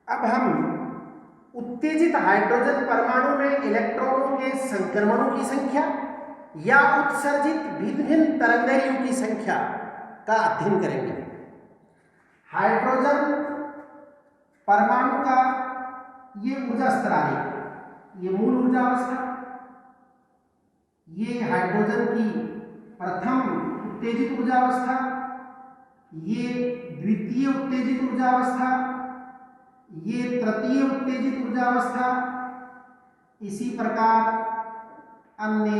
अब हम उत्तेजित हाइड्रोजन परमाणु में इलेक्ट्रॉनों के संक्रमणों की संख्या या उत्सर्जित भिन्न भिन्न तरंगदैर्घ्यों की संख्या का अध्ययन करेंगे। हाइड्रोजन परमाणु का ये ऊर्जा स्तर आएगा, ये मूल ऊर्जा अवस्था, ये हाइड्रोजन की प्रथम उत्तेजित ऊर्जा अवस्था, ये द्वितीय उत्तेजित ऊर्जा अवस्था, ये तृतीय उत्तेजित ऊर्जा अवस्था, इसी प्रकार अन्य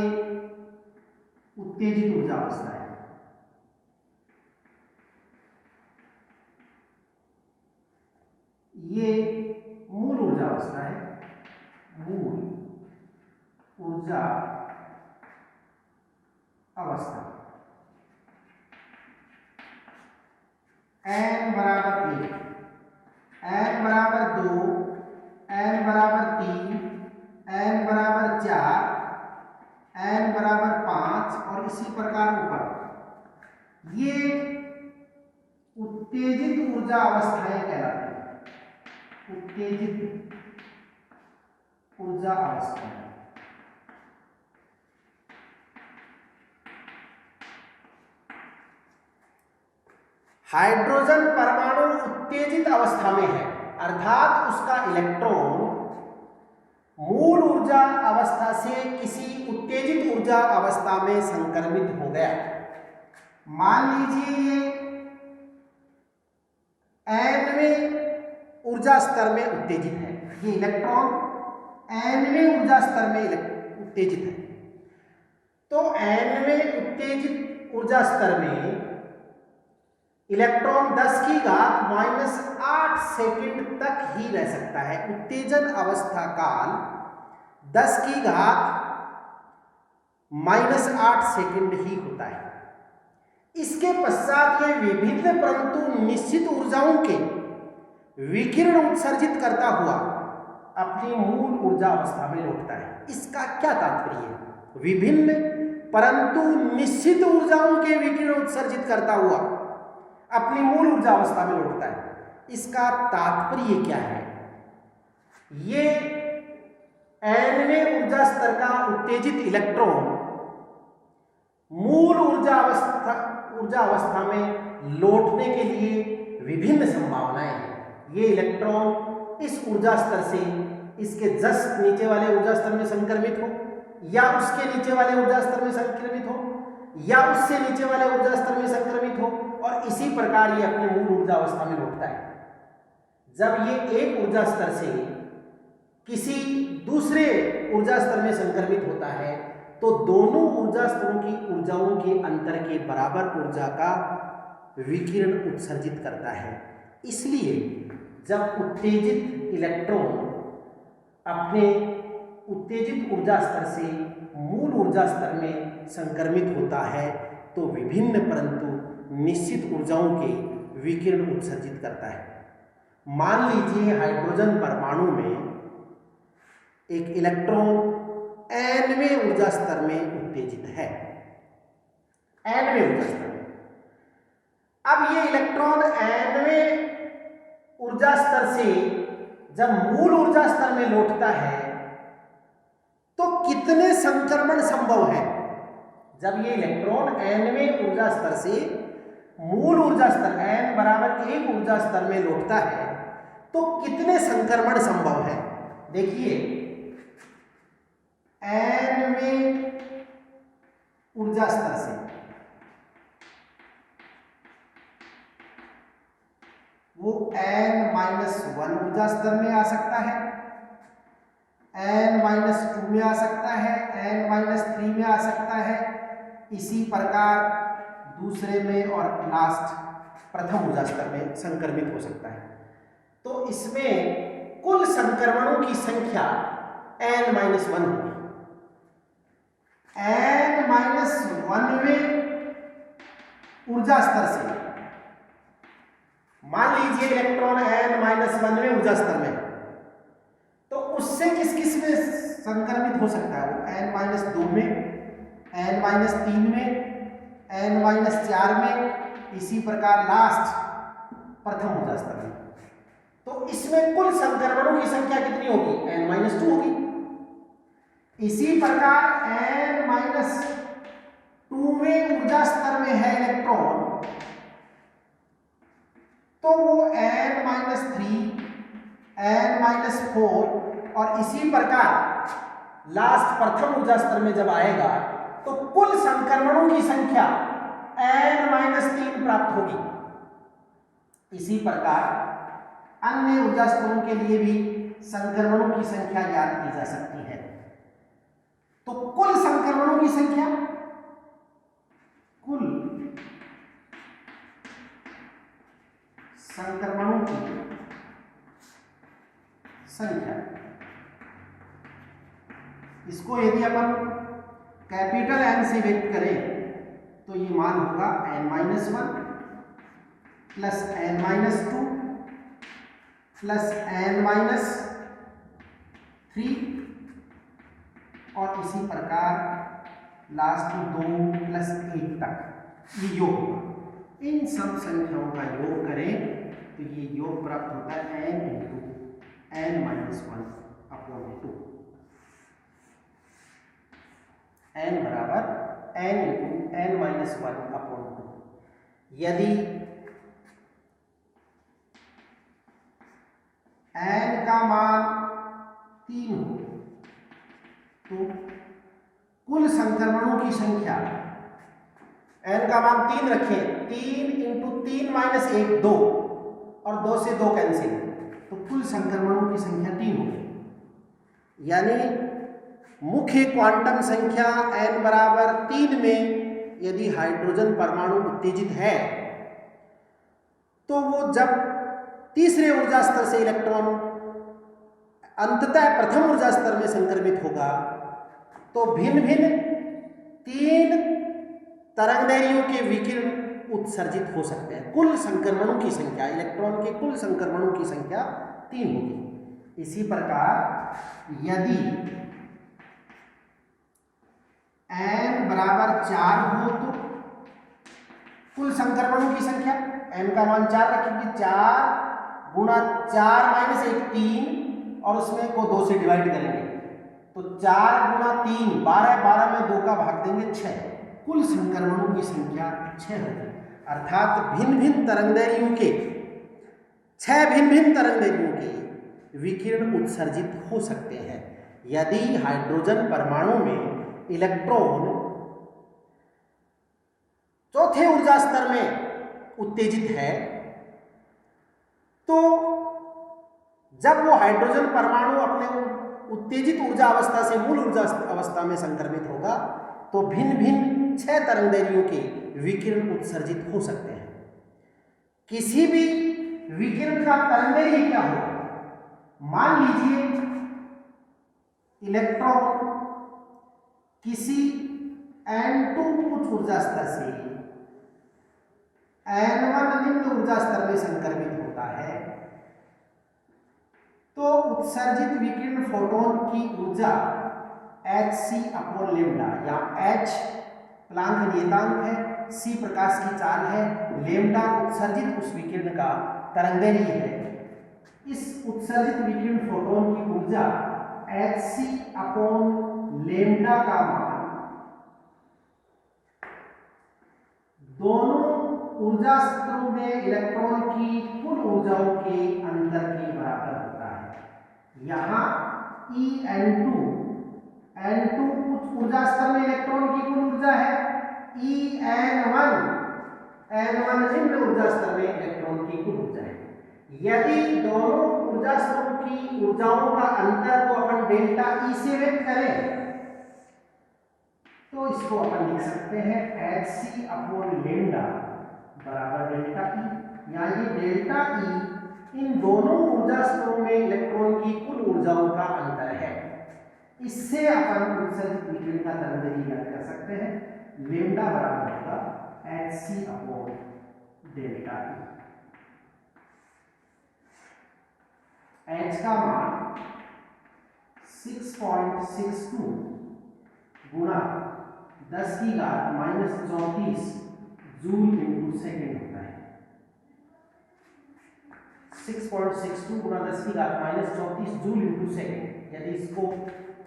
उत्तेजित ऊर्जा अवस्था है। ये मूल ऊर्जा अवस्था है, मूल ऊर्जा अवस्था। n बराबर 1, n बराबर 2, n बराबर 3, n बराबर 4, n बराबर 5 और इसी प्रकार ऊपर। ये उत्तेजित ऊर्जा अवस्थाएं कहलाती हैं, उत्तेजित ऊर्जा अवस्थाएं। हाइड्रोजन परमाणु उत्तेजित अवस्था में है, अर्थात उसका इलेक्ट्रॉन मूल ऊर्जा अवस्था से किसी उत्तेजित ऊर्जा अवस्था में संक्रमित हो गया। मान लीजिए ये nवें ऊर्जा स्तर में उत्तेजित है, ये इलेक्ट्रॉन nवें ऊर्जा स्तर में उत्तेजित है। तो nवें उत्तेजित ऊर्जा स्तर में इलेक्ट्रॉन 10⁻⁻8 सेकंड तक ही रह सकता है। उत्तेजन अवस्था काल 10⁻⁻8 सेकंड ही होता है। इसके पश्चात ये विभिन्न परंतु निश्चित ऊर्जाओं के विकिरण उत्सर्जित करता हुआ अपनी मूल ऊर्जा अवस्था में लौटता है। इसका क्या तात्पर्य है? विभिन्न परंतु निश्चित ऊर्जाओं के विकिरण उत्सर्जित करता हुआ अपनी मूल ऊर्जा अवस्था में लौटता है। इसका तात्पर्य क्या है? ये nवें ऊर्जा स्तर का उत्तेजित इलेक्ट्रॉन मूल ऊर्जा अवस्था में लौटने के लिए विभिन्न संभावनाएं हैं। ये इलेक्ट्रॉन इस ऊर्जा स्तर से इसके जस्ट नीचे वाले ऊर्जा स्तर में संक्रमित हो, या उसके नीचे वाले ऊर्जा स्तर में संक्रमित हो, या उससे नीचे वाले ऊर्जा स्तर में संक्रमित हो, और इसी प्रकार ये अपनी मूल ऊर्जा अवस्था में लौटता है। जब ये एक ऊर्जा स्तर से किसी दूसरे ऊर्जा स्तर में संक्रमित होता है तो दोनों ऊर्जा स्तरों की ऊर्जाओं के अंतर के बराबर ऊर्जा का विकिरण उत्सर्जित करता है। इसलिए जब उत्तेजित इलेक्ट्रॉन अपने उत्तेजित ऊर्जा स्तर से मूल ऊर्जा स्तर में संक्रमित होता है तो विभिन्न परंतु निश्चित ऊर्जाओं के विकिरण उत्सर्जित करता है। मान लीजिए हाइड्रोजन परमाणु में एक इलेक्ट्रॉन nवें ऊर्जा स्तर में उत्तेजित है, nवें ऊर्जा स्तर में। अब ये इलेक्ट्रॉन nवें ऊर्जा स्तर से जब मूल ऊर्जा स्तर में लौटता है तो कितने संक्रमण संभव है? जब ये इलेक्ट्रॉन nवें ऊर्जा स्तर से मूल ऊर्जा स्तर n बराबर 1 ऊर्जा स्तर में लौटता है तो कितने संक्रमण संभव है? देखिए, nवें ऊर्जा स्तर से वो n-1 ऊर्जा स्तर में आ सकता है, n-2 में आ सकता है, n-3 में आ सकता है, इसी प्रकार दूसरे में और लास्ट प्रथम ऊर्जा स्तर में संक्रमित हो सकता है। तो इसमें कुल संक्रमणों की संख्या n-1 होगी। n-1वें ऊर्जा स्तर से मान लीजिए इलेक्ट्रॉन n-1वें ऊर्जा स्तर में, तो उससे किस किस में संक्रमित हो सकता है? वो n-2 में, n-3 में, n-4 में, इसी प्रकार लास्ट प्रथम ऊर्जा स्तर में। तो तो इसमें कुल संक्रमणों की संख्या कितनी होगी? n-2 होगी। इसी प्रकार n-2वें ऊर्जा स्तर में है इलेक्ट्रॉन, तो वो n-3, n-4 और इसी प्रकार लास्ट प्रथम ऊर्जा स्तर में जब आएगा तो कुल संक्रमणों की संख्या n-3 प्राप्त होगी। इसी प्रकार अन्य ऊर्जा स्तरों के लिए भी संक्रमणों की संख्या ज्ञात की जा सकती है। तो कुल संक्रमणों की संख्या, कुल संक्रमणों की संख्या, इसको यदि अपन कैपिटल N से व्यक्त करें तो ये मान होगा n-1 plus n-2 plus n-3 और इसी प्रकार लास्ट 2 प्लस 1 तक ये योग होगा। इन सब संख्याओं का योग करें तो ये योग प्राप्त होता है n-1/2। n बराबर n इंटू n-1/2। यदि n का मान 3 हो तो कुल संक्रमणों की संख्या, n का मान 3 रखें, 3 इंटू 3 माइनस 1 2 और 2 से 2 कैंसिल, तो कुल संक्रमणों की संख्या 3 होगी। यानी मुख्य क्वांटम संख्या n बराबर 3 में यदि हाइड्रोजन परमाणु उत्तेजित है तो वो जब तीसरे ऊर्जा स्तर से इलेक्ट्रॉन अंततः प्रथम ऊर्जा स्तर में संक्रमित होगा तो भिन्न भिन्न 3 तरंगदैर्घ्यों के विकिरण उत्सर्जित हो सकते हैं। कुल संक्रमणों की संख्या, इलेक्ट्रॉन के कुल संक्रमणों की संख्या 3 होगी। इसी प्रकार यदि n बराबर 4 हो तो कुल संक्रमणों की संख्या, n का मान 4 रखेंगे, 4 गुणा 4 माइनस 1 3 और उसमें को 2 से डिवाइड करेंगे तो 4 गुणा 3 12, 12 में 2 का भाग देंगे 6, कुल संक्रमणों की संख्या 6 होगी। अर्थात भिन्न भिन्न तरंगदैर्घ्यों के 6 भिन्न भिन्न तरंगदैर्घ्यों के विकिरण उत्सर्जित हो सकते हैं। यदि हाइड्रोजन परमाणु में इलेक्ट्रॉन चौथे ऊर्जा स्तर में उत्तेजित है तो जब वो हाइड्रोजन परमाणु अपने उत्तेजित ऊर्जा अवस्था से मूल ऊर्जा अवस्था में संक्रमित होगा तो भिन्न भिन्न 6 तरंगदैर्घ्यों के विकिरण उत्सर्जित हो सकते हैं। किसी भी विकिरण का तरंगदैर्घ्य क्या होगा? मान लीजिए इलेक्ट्रॉन किसी n2 उच्च ऊर्जा स्तर से n1 निम्न ऊर्जा स्तर में संक्रमित होता है तो उत्सर्जित विकिरण फोटोन की ऊर्जा hc/λ, या h प्लांक नियतांक है, c प्रकाश की चाल है, लैम्डा उत्सर्जित उस विकिरण का तरंगदैर्घ्य है। इस उत्सर्जित विकिरण फोटोन की ऊर्जा hc/λ का मान दोनों ऊर्जा स्तरों में इलेक्ट्रॉन की कुल ऊर्जाओं के अंतर के बराबर होता है। यहाँ En2 उच्च ऊर्जा स्तर में इलेक्ट्रॉन की कुल ऊर्जा है, En1 निम्न ऊर्जा स्तर में इलेक्ट्रॉन की कुल ऊर्जा है। यदि दोनों ऊर्जा स्तरों की ऊर्जाओं का अंतर को अपन डेल्टा E से व्यक्त करें तो इसको अपन लिख सकते हैं hc/λ बराबर डेल्टा E, या ये डेल्टा E इन दोनों ऊर्जा स्तरों में इलेक्ट्रॉन की कुल ऊर्जाओं का अंतर है। इससे अपन उत्सर्जित विकिरण का तरंगदैर्घ्य ज्ञात कर सकते हैं। लैम्डा बराबर होगा hc/λ E। h का मान 6.62 गुणा 10⁻⁻34 जूल इंटू सेकेंड होता है। 6.62 गुना 10 की घात -34 जूल इंटू सेकेंड। यदि इसको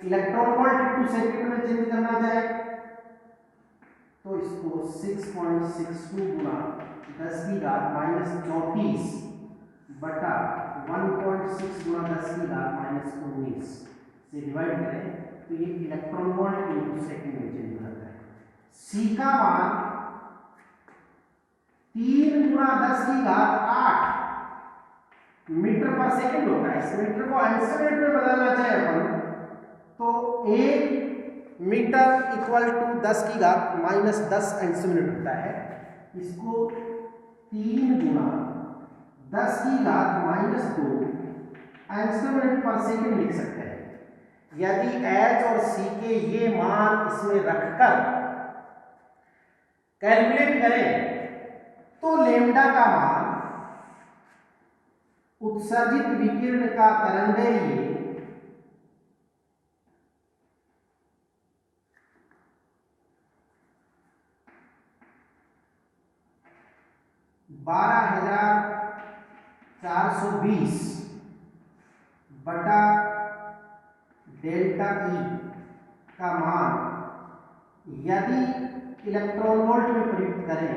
इलेक्ट्रॉन वोल्ट इंटू सेकेंड में चेंज करना चाहे तो इसको 6.62 गुना 10 की घात -34 बटा 1.6 गुना 10 की घात -19 से डिवाइड करें तो ये इलेक्ट्रॉन वोल्ट इंटू सेकेंड में चेंज हो जाता है। सी का मान 3 गुना 10 की घात 8 मीटर पर सेकंड होता है। इस मीटर को एंगस्ट्रॉम में बदलना चाहे अपन तो 1 मीटर इक्वल टू 10 की घात -10 एंगस्ट्रॉम होता है। इसको 3 गुना 10 की घात -2 एंगस्ट्रॉम पर सेकंड लिख सकते हैं। यदि एच और सी के ये मान इसमें रखकर कैलकुलेट करें तो लेमडा का मान उत्सर्जित विकिरण का तरंगदैर्घ्य 12,420 बटा डेल्टा ई का मान यदि इलेक्ट्रॉन वोल्ट में प्रयुक्त करें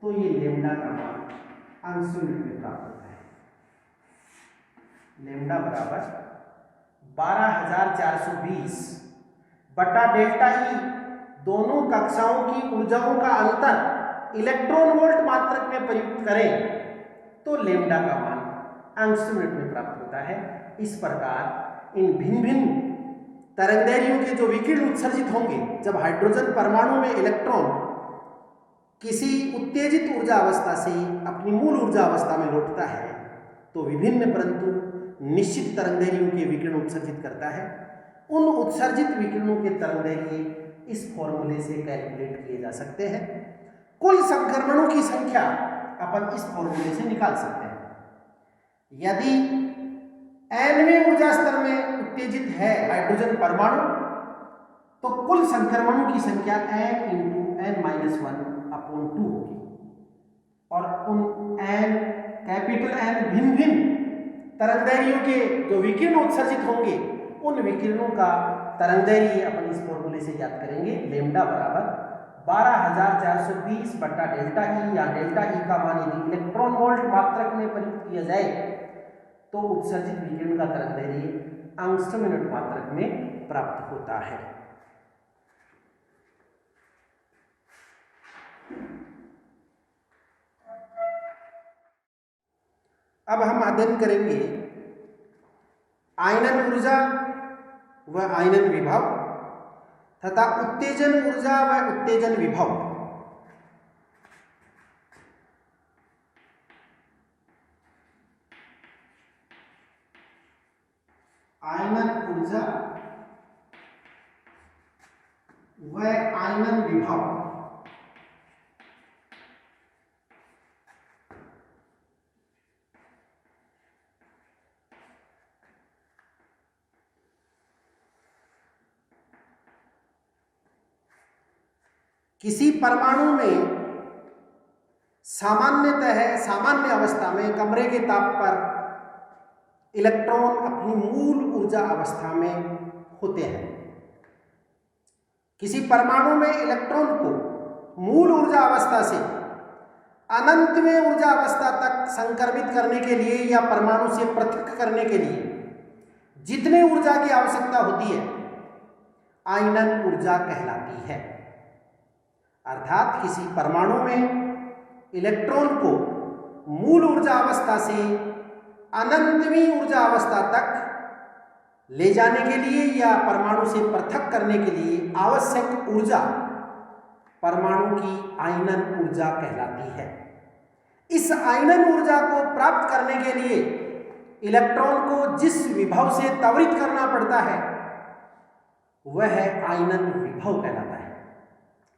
तो ये लेमडा का मान अंश यूनिट में प्राप्त होता है। लेमडा बराबर 12,420 बटा डेल्टा ई, दोनों कक्षाओं की ऊर्जाओं का अंतर इलेक्ट्रॉन वोल्ट मात्रक में प्रयुक्त करें तो लेमडा का मान अंश यूनिट में प्राप्त होता है। इस प्रकार इन भिन्न भिन्न तरंगदैर्घ्यों के जो विकिरण उत्सर्जित होंगे जब हाइड्रोजन परमाणु में इलेक्ट्रॉन किसी उत्तेजित ऊर्जा अवस्था से अपनी मूल ऊर्जा अवस्था में लौटता है तो विभिन्न परंतु निश्चित तरंगदैर्घ्यों के विकिरण उत्सर्जित करता है। उन उत्सर्जित विकिरणों के तरंगदैर्घ्य इस फॉर्मूले से कैलकुलेट किए जा सकते हैं। कुल संक्रमणों की संख्या अपन इस फॉर्मूले से निकाल सकते हैं। यदि nवें ऊर्जा स्तर में उत्तेजित है हाइड्रोजन परमाणु तो कुल संक्रमणों की संख्या n इंटू n-1/2 होगी और उन n कैपिटल N भिन्न भिन्न तरंगदैर्घ्यों के जो विकिरण उत्सर्जित होंगे उन विकिरणों का तरंगदैर्घ्य अपन इस फॉर्मूले से ज्ञात करेंगे। लेमडा बराबर 12,420 बटा डेल्टा ई या डेल्टा ई का मान यदि इलेक्ट्रॉन वोल्ट मात्रक में प्रयुक्त किया जाए तो उत्सर्जित विकिरण का तरंगदैर्घ्य एंगस्ट्रॉम यूनिट मात्रक में प्राप्त होता है। अब हम अध्ययन करेंगे आयनन ऊर्जा व आयनन विभव तथा उत्तेजन ऊर्जा व उत्तेजन विभव। आयनन ऊर्जा व आयनन विभव। किसी परमाणु में सामान्य अवस्था में कमरे के ताप पर इलेक्ट्रॉन अपनी मूल ऊर्जा अवस्था में होते हैं। किसी परमाणु में इलेक्ट्रॉन को मूल ऊर्जा अवस्था से अनंतमें ऊर्जा अवस्था तक संक्रमित करने के लिए या परमाणु से पृथक करने के लिए जितने ऊर्जा की आवश्यकता होती है आयनन ऊर्जा कहलाती है। अर्थात किसी परमाणु में इलेक्ट्रॉन को मूल ऊर्जा अवस्था से अनंतवीं ऊर्जा अवस्था तक ले जाने के लिए या परमाणु से पृथक करने के लिए आवश्यक ऊर्जा परमाणु की आयनन ऊर्जा कहलाती है। इस आयनन ऊर्जा को प्राप्त करने के लिए इलेक्ट्रॉन को जिस विभव से त्वरित करना पड़ता है वह आयनन विभव कहलाता है।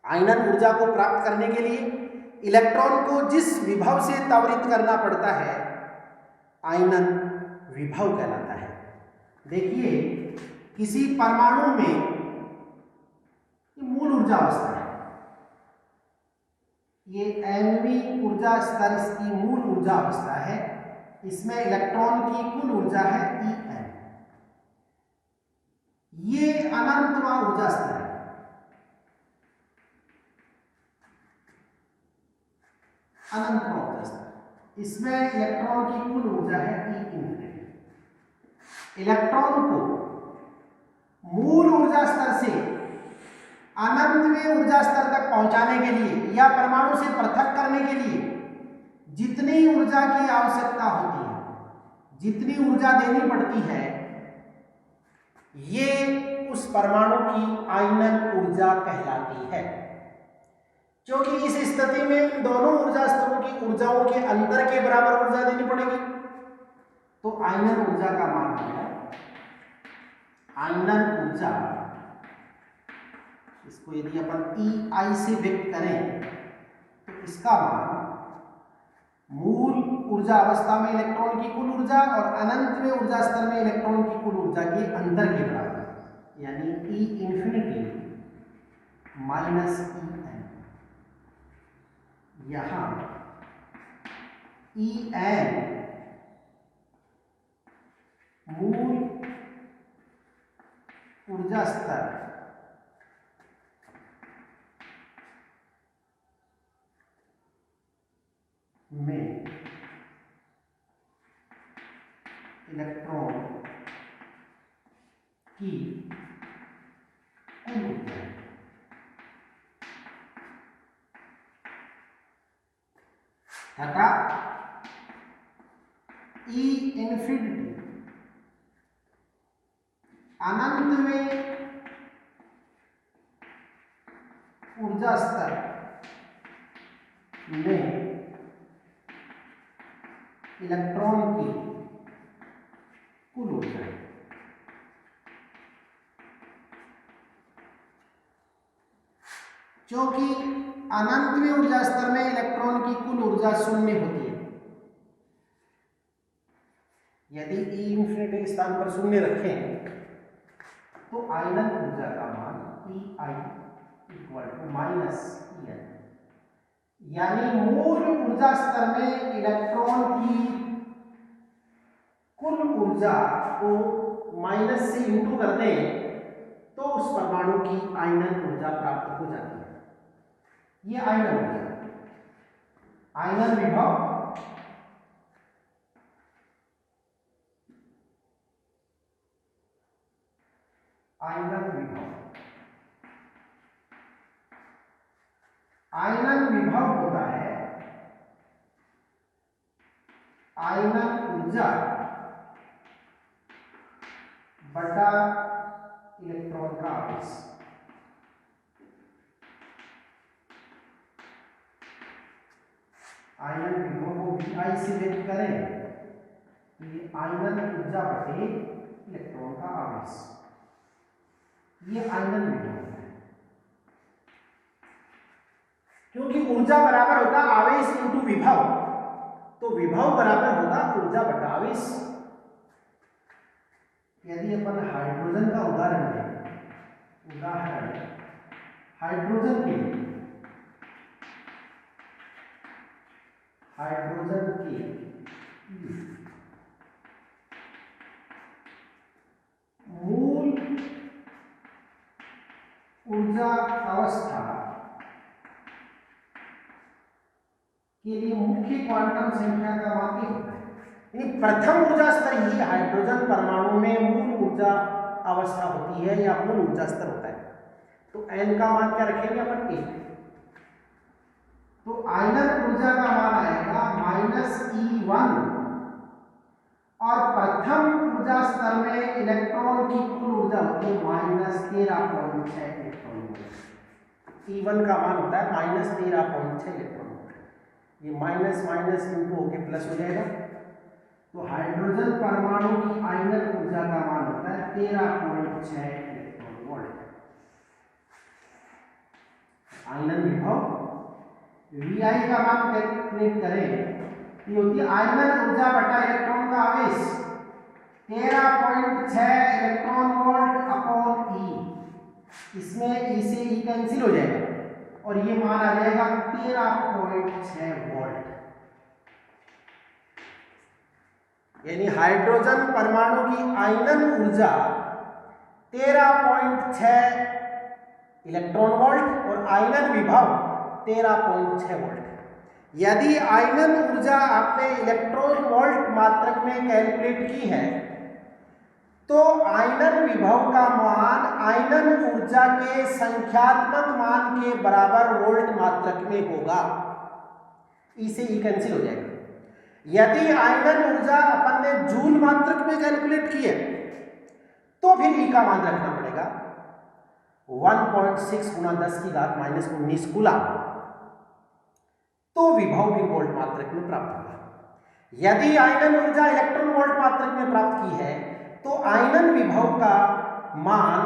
आयनन ऊर्जा को प्राप्त करने के लिए इलेक्ट्रॉन को जिस विभव से त्वरित करना पड़ता है आयनन विभव कहलाता है। देखिए किसी परमाणु में मूल ऊर्जा अवस्था है, ये nवीं ऊर्जा स्तर इसकी मूल ऊर्जा अवस्था है इसमें इलेक्ट्रॉन की कुल ऊर्जा है En। ये अनंतवा ऊर्जा स्तर है। अनंतवा ऊर्जा स्तर, इसमें इलेक्ट्रॉन की कुल ऊर्जा है E इंफिनिटी। इलेक्ट्रॉन को मूल ऊर्जा स्तर से अनंतवें ऊर्जा स्तर तक पहुंचाने के लिए या परमाणु से पृथक करने के लिए जितनी ऊर्जा की आवश्यकता होती है, जितनी ऊर्जा देनी पड़ती है, ये उस परमाणु की आयनन ऊर्जा कहलाती है। क्योंकि इस स्थिति में इन दोनों ऊर्जा स्तरों की ऊर्जाओं के अंतर के बराबर ऊर्जा देनी पड़ेगी। तो आयनन ऊर्जा का मान है, आयनन ऊर्जा, इसको यदि अपन EI से व्यक्त करें तो इसका मान मूल ऊर्जा अवस्था में इलेक्ट्रॉन की कुल ऊर्जा और अनंतवें ऊर्जा स्तर में इलेक्ट्रॉन की कुल ऊर्जा के अंतर के बराबर, यानी E इंफिनिटी माइनस En। यहां En मूल ऊर्जा स्तर में इलेक्ट्रॉन की कुल ऊर्जा तथा E इंफिनिटी अनंत में ऊर्जा स्तर में इलेक्ट्रॉन की कुल ऊर्जा। क्योंकि अनंतवें ऊर्जा स्तर में इलेक्ट्रॉन की कुल ऊर्जा शून्य होती है, यदि E इंफिनिटी के स्थान पर शून्य रखें तो आयनन ऊर्जा का मान EI equal to minus En, यानी मूल ऊर्जा स्तर में इलेक्ट्रॉन की कुल ऊर्जा को माइनस से इंटू कर दें तो उस परमाणु की आयनन ऊर्जा प्राप्त हो जाती है। ये आयनन ऊर्जा, आयनन विभव आयनन विभव आयनन विभव होता है आयनन ऊर्जा बटा इलेक्ट्रॉन का आवेश। आयनन विभव को VI से व्यक्त करें तो ये आयनन ऊर्जा बटे इलेक्ट्रॉन का आवेश, ये आयनन विभव है। क्योंकि ऊर्जा बराबर होता आवेश इंटू विभव, तो विभव बराबर होगा ऊर्जा बटा आवेश। यदि अपन हाइड्रोजन का उदाहरण लें, हाइड्रोजन के मूल ऊर्जा अवस्था के लिए मुख्य क्वांटम संख्या का मान क्या होता है? प्रथम ऊर्जा स्तर ही हाइड्रोजन परमाणु में मूल ऊर्जा अवस्था होती है या मूल ऊर्जा स्तर होता है। तो N का मान क्या रखेंगे अपन? 1। तो आयनन ऊर्जा का मान आएगा माइनस E1 और प्रथम ऊर्जा स्तर में इलेक्ट्रॉन की कुल ऊर्जा होती है माइनस 13.6 इलेक्ट्रॉन वोल्ट। E1 का मान होता है माइनस 13.6 इलेक्ट्रॉन वोल्ट। ये माइनस माइनस इनटू होके प्लस हो जाएगा। तो हाइड्रोजन परमाणु की आयनन ऊर्जा का मान होता है 13.6 इलेक्ट्रॉन वोल्ट। आयनन विभव VI का मान कैलकुलेट करें, ये होती है आयनन ऊर्जा बटा इलेक्ट्रॉन का आवेश 13.6 इलेक्ट्रॉन वोल्ट अपॉन E। इसमें E से E कैंसिल हो जाएगा और ये मान आ जाएगा 13.6 वोल्ट। यानी हाइड्रोजन परमाणु की आयनन ऊर्जा 13.6 इलेक्ट्रॉन वोल्ट और आयनन विभव 13.6 वोल्ट। यदि आयनन ऊर्जा आपने इलेक्ट्रॉन वोल्ट मात्रक में कैलकुलेट की है तो आयनन विभव का मान आयनन ऊर्जा के संख्यात्मक मान के बराबर वोल्ट मात्रक में होगा। ई से ई कैंसिल हो जाएगा। यदि आयनन ऊर्जा अपन ने जूल मात्रक में कैलकुलेट की है तो फिर ई का मान रखना पड़ेगा 1.6 गुणा 10 की घात -19 कूलम, तो विभव भी वोल्ट मात्रक में प्राप्त होगा। यदि आयनन ऊर्जा इलेक्ट्रॉन वोल्ट मात्रक में प्राप्त की है तो आयनन विभव का मान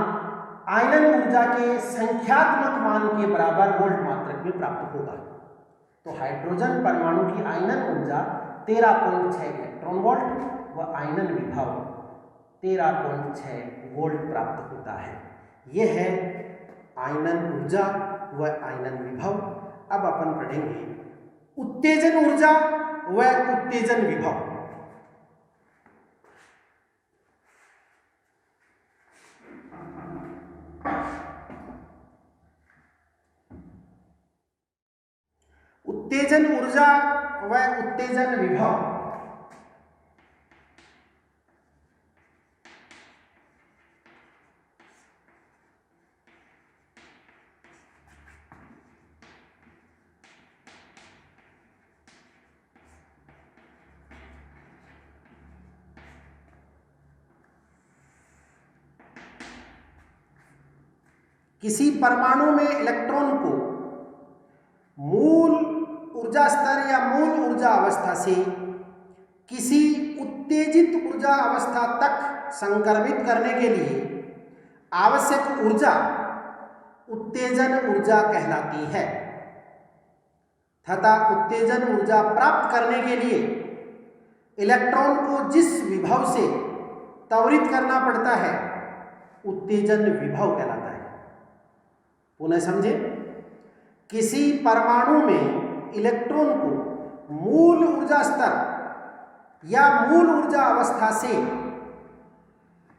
आयनन ऊर्जा के संख्यात्मक मान के बराबर वोल्ट मात्रक में प्राप्त होगा। तो हाइड्रोजन परमाणु की आयनन ऊर्जा 13.6 इलेक्ट्रॉन वोल्ट व आयनन विभव 13.6 वोल्ट प्राप्त होता है। यह है आयनन ऊर्जा व आयनन विभव। अब अपन पढ़ेंगे उत्तेजन ऊर्जा व उत्तेजन विभव। उत्तेजन ऊर्जा व उत्तेजन विभव। किसी परमाणु में इलेक्ट्रॉन को मूल ऊर्जा स्तर या मूल ऊर्जा अवस्था से किसी उत्तेजित ऊर्जा अवस्था तक संक्रमित करने के लिए आवश्यक ऊर्जा उत्तेजन ऊर्जा कहलाती है तथा उत्तेजन ऊर्जा प्राप्त करने के लिए इलेक्ट्रॉन को जिस विभव से त्वरित करना पड़ता है उत्तेजन विभव कहलाता है। पुनः समझे, किसी परमाणु में इलेक्ट्रॉन को मूल ऊर्जा स्तर या मूल ऊर्जा अवस्था से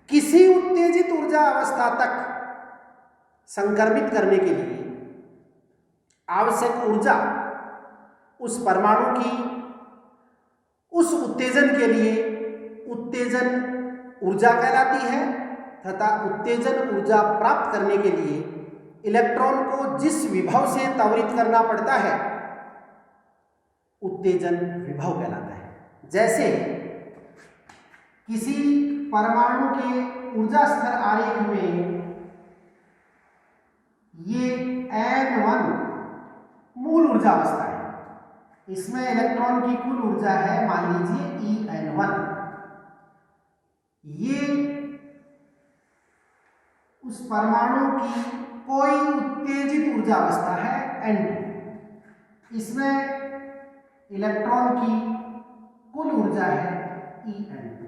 किसी उत्तेजित ऊर्जा अवस्था तक संक्रमित करने के लिए आवश्यक ऊर्जा उस परमाणु की उस उत्तेजन के लिए उत्तेजन ऊर्जा कहलाती है तथा उत्तेजन ऊर्जा प्राप्त करने के लिए इलेक्ट्रॉन को जिस विभव से त्वरित करना पड़ता है उत्तेजन विभव कहलाता है। जैसे किसी परमाणु के ऊर्जा स्तर आरेख में ये N1 मूल ऊर्जा अवस्था है, इसमें इलेक्ट्रॉन की कुल ऊर्जा है मान लीजिए EN1। ये उस परमाणु की कोई उत्तेजित ऊर्जा अवस्था है N2, इसमें इलेक्ट्रॉन की कुल ऊर्जा है En2।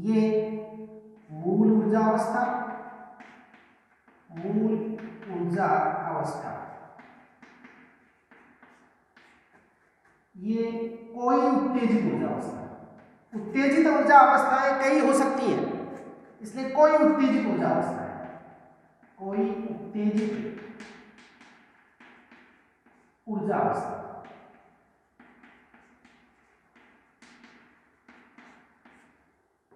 ये मूल ऊर्जा अवस्था, मूल ऊर्जा अवस्था, ये कोई उत्तेजित ऊर्जा अवस्था। उत्तेजित ऊर्जा अवस्थाएं कई हो सकती हैं, इसलिए कोई उत्तेजित ऊर्जा अवस्था है, कोई उत्तेजित ऊर्जा अवस्था।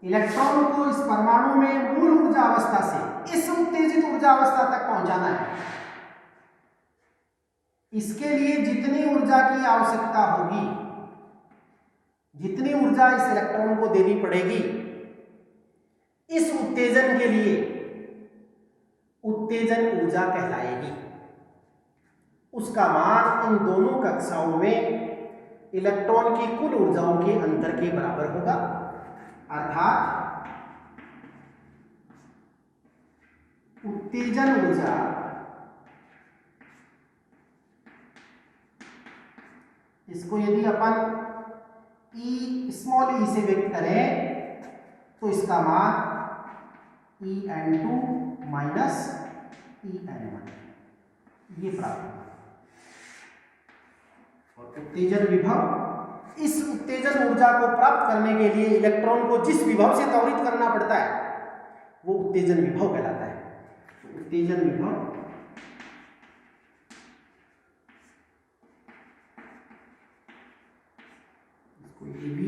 इलेक्ट्रॉन को इस परमाणु में मूल ऊर्जा अवस्था से इस उत्तेजित ऊर्जा अवस्था तक पहुंचाना है। इसके लिए जितनी ऊर्जा की आवश्यकता होगी, जितनी ऊर्जा इस इलेक्ट्रॉन को देनी पड़ेगी, इस उत्तेजन के लिए उत्तेजन ऊर्जा कहलाएगी। उसका मान इन दोनों कक्षाओं में इलेक्ट्रॉन की कुल ऊर्जाओं के अंतर के बराबर होगा, अर्थात उत्तेजन ऊर्जा इसको यदि अपन स्मॉल ई से व्यक्त करें तो इसका मान En2 माइनस En1 ये प्राप्त होगा। और उत्तेजन विभव इस उत्तेजन ऊर्जा को प्राप्त करने के लिए इलेक्ट्रॉन को जिस विभव से त्वरित करना पड़ता है वो उत्तेजन विभव कहलाता है। तो उत्तेजन विभव